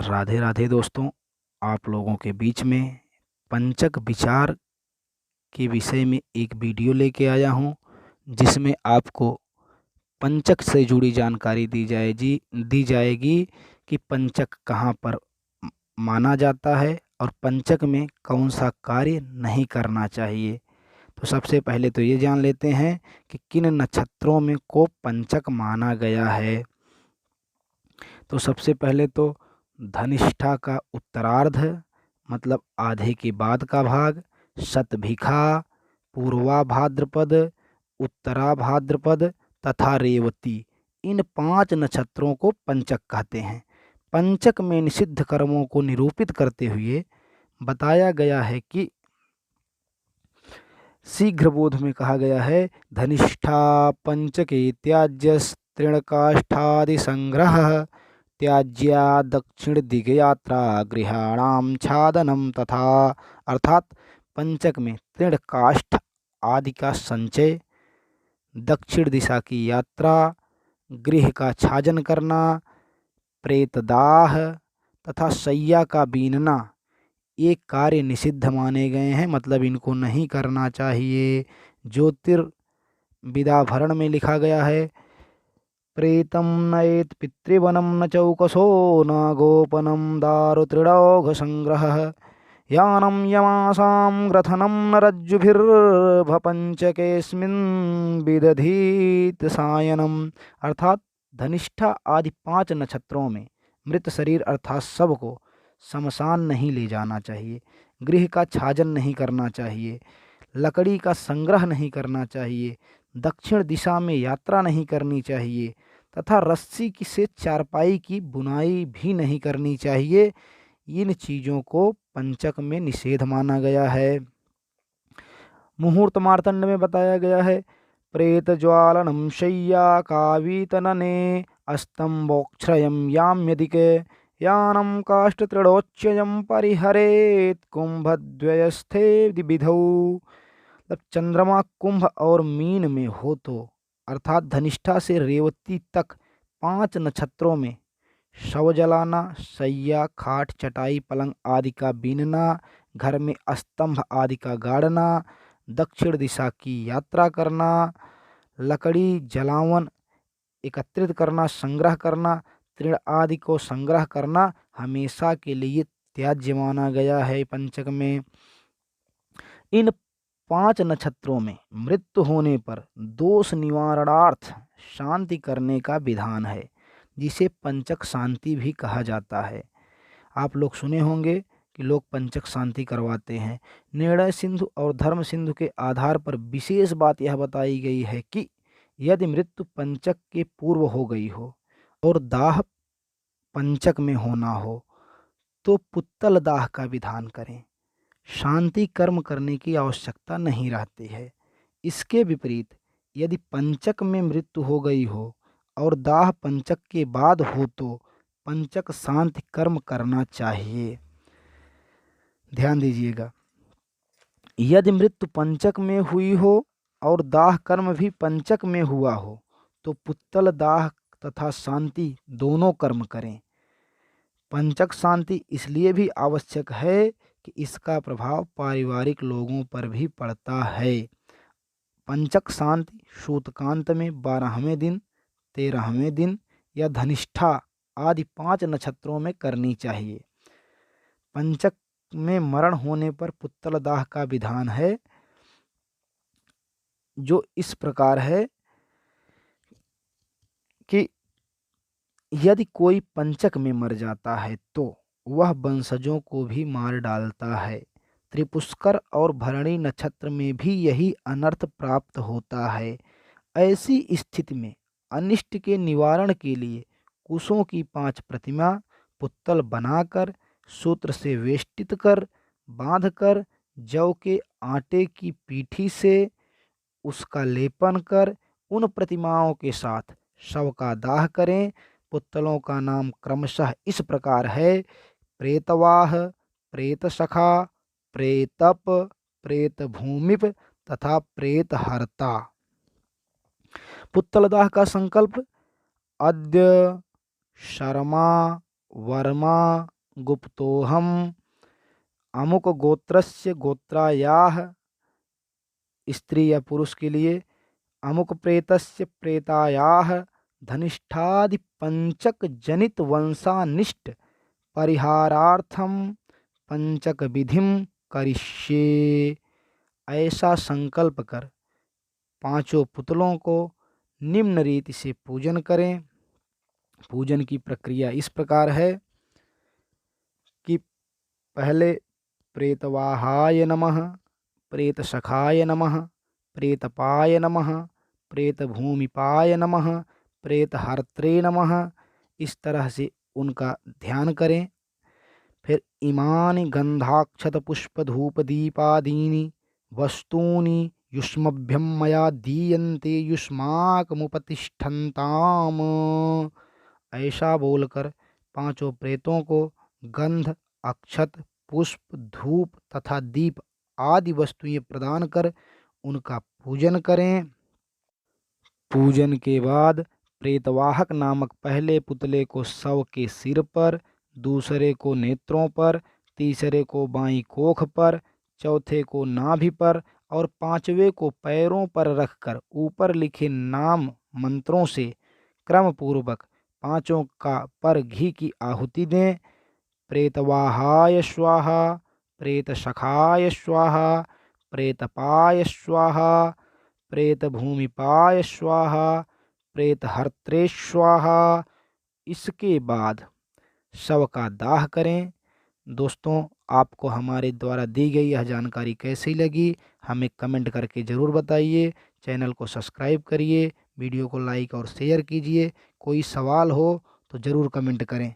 राधे राधे दोस्तों, आप लोगों के बीच में पंचक विचार के विषय में एक वीडियो लेके आया हूँ, जिसमें आपको पंचक से जुड़ी जानकारी दी जाएगी कि पंचक कहाँ पर माना जाता है और पंचक में कौन सा कार्य नहीं करना चाहिए। तो सबसे पहले तो ये जान लेते हैं कि किन नक्षत्रों में को पंचक माना गया है। तो सबसे पहले तो धनिष्ठा का उत्तरार्ध मतलब आधे के बाद का भाग, शतभिखा, पूर्वा भाद्रपद, उत्तरा भाद्रपद तथा रेवती, इन 5 नक्षत्रों को पंचक कहते हैं। पंचक में निषिद्ध कर्मों को निरूपित करते हुए बताया गया है कि शीघ्र बोध में कहा गया है, धनिष्ठा पंचके त्याज्य तृणकाष्ठादि संग्रह त्याज्या दक्षिण दिग यात्रा गृहाणाम छादनम तथा। अर्थात पंचक में तृण काष्ठ आदि का संचय, दक्षिण दिशा की यात्रा, गृह का छाजन करना, प्रेतदाह तथा शैया का बीनना, ये कार्य निषिद्ध माने गए हैं, मतलब इनको नहीं करना चाहिए। ज्योतिर्विदाभरण में लिखा गया है, प्रेतम नयेत पितृवनम न चौकसो न गोपनम दारुतृणौघ संग्रह यानम यमासां ग्रथनम न रज्जुभिर्भपंचकेस्मिन् विदधीत सायनम। अर्थात धनिष्ठा आदि 5 नक्षत्रों में मृत शरीर अर्थात शव को शमशान नहीं ले जाना चाहिए, गृह का छाजन नहीं करना चाहिए, लकड़ी का संग्रह नहीं करना चाहिए, दक्षिण दिशा में यात्रा नहीं करनी चाहिए तथा रस्सी की से चारपाई की बुनाई भी नहीं करनी चाहिए। इन चीज़ों को पंचक में निषेध माना गया है। मुहूर्त मार्तंड में बताया गया है, प्रेत ज्वालनम शय्या कावीतनने अस्तंबोक्षयम याम्यधिके यानम काष्ठतृणोच्चयम परिहरेत कुंभद्वयस्थे विधौ। तब चंद्रमा कुंभ और मीन में हो तो अर्थात धनिष्ठा से रेवती तक 5 नक्षत्रों में शव जलाना, शैया खाट चटाई पलंग आदि का बीनना, घर में स्तंभ आदि का गाड़ना, दक्षिण दिशा की यात्रा करना, लकड़ी जलावन एकत्रित करना, संग्रह करना, तृण आदि को संग्रह करना हमेशा के लिए त्याज्य माना गया है पंचक में। इन 5 नक्षत्रों में मृत्यु होने पर दोष निवारणार्थ शांति करने का विधान है, जिसे पंचक शांति भी कहा जाता है। आप लोग सुने होंगे कि लोग पंचक शांति करवाते हैं। निर्णय सिंधु और धर्म सिंधु के आधार पर विशेष बात यह बताई गई है कि यदि मृत्यु पंचक के पूर्व हो गई हो और दाह पंचक में होना हो तो पुत्तल दाह का विधान करें, शांति कर्म करने की आवश्यकता नहीं रहती है। इसके विपरीत यदि पंचक में मृत्यु हो गई हो और दाह पंचक के बाद हो तो पंचक शांति कर्म करना चाहिए। ध्यान दीजिएगा, यदि मृत्यु पंचक में हुई हो और दाह कर्म भी पंचक में हुआ हो तो पुत्तल दाह तथा शांति दोनों कर्म करें। पंचक शांति इसलिए भी आवश्यक है कि इसका प्रभाव पारिवारिक लोगों पर भी पड़ता है। पंचक शांति सूतकांत में 12वें दिन, 13वें दिन या धनिष्ठा आदि 5 नक्षत्रों में करनी चाहिए। पंचक में मरण होने पर पुत्तल दाह का विधान है, जो इस प्रकार है कि यदि कोई पंचक में मर जाता है तो वह वंशजों को भी मार डालता है। त्रिपुष्कर और भरणी नक्षत्र में भी यही अनर्थ प्राप्त होता है। ऐसी स्थिति में अनिष्ट के निवारण के लिए कुशों की 5 प्रतिमा पुत्तल बनाकर सूत्र से वेष्टित कर बांधकर जौ के आटे की पीठी से उसका लेपन कर उन प्रतिमाओं के साथ शव का दाह करें। पुत्तलों का नाम क्रमशः इस प्रकार है, प्रेतवाह, प्रेतसखा, प्रेतप, प्रेतभूमिप तथा प्रेतहर्ता। पुत्तलदाह का संकल्प, अद्य शर्मा वर्मा गुप्तोऽहम् अमुक गोत्रस्य गोत्रायाः, स्त्री या पुरुष के लिए, अमुक प्रेतस्य प्रेतायाः धनिष्ठादि पंचक जनित वंशानिष्ट परिहारार्थम पंचक विधिम करिष्ये। ऐसा संकल्प कर पांचों पुतलों को निम्न रीति से पूजन करें। पूजन की प्रक्रिया इस प्रकार है कि पहले प्रेतवाहाय नमः, प्रेतसखाय नमः, प्रेतपाय नमः, प्रेतभूमिपाय नमः, प्रेतहर्त्रे नमः, इस तरह से उनका ध्यान करें। फिर इमानि गंधाक्षत पुष्प धूप दीपादीनि वस्तूनि युष्मभ्यं मया दीयन्ते युष्माकमुपतिष्ठन्ताम्। ऐसा बोलकर पांचों प्रेतों को गंध, अक्षत, पुष्प, धूप तथा दीप आदि वस्तुएं प्रदान कर उनका पूजन करें। पूजन के बाद प्रेतवाहक नामक पहले पुतले को शव के सिर पर, दूसरे को नेत्रों पर, तीसरे को बाईं कोख पर, चौथे को नाभि पर और पांचवे को पैरों पर रखकर ऊपर लिखे नाम मंत्रों से क्रम पूर्वक पांचों का पर घी की आहुति दें। प्रेतवाहाय स्वाहा, प्रेतसखाय स्वाहा, प्रेतपाय स्वाहा, प्रेतभूमिपाय स्वाहा, प्रेतहर्त्रे स्वाहा। इसके बाद शव का दाह करें। दोस्तों, आपको हमारे द्वारा दी गई यह जानकारी कैसी लगी हमें कमेंट करके ज़रूर बताइए। चैनल को सब्सक्राइब करिए, वीडियो को लाइक और शेयर कीजिए। कोई सवाल हो तो ज़रूर कमेंट करें।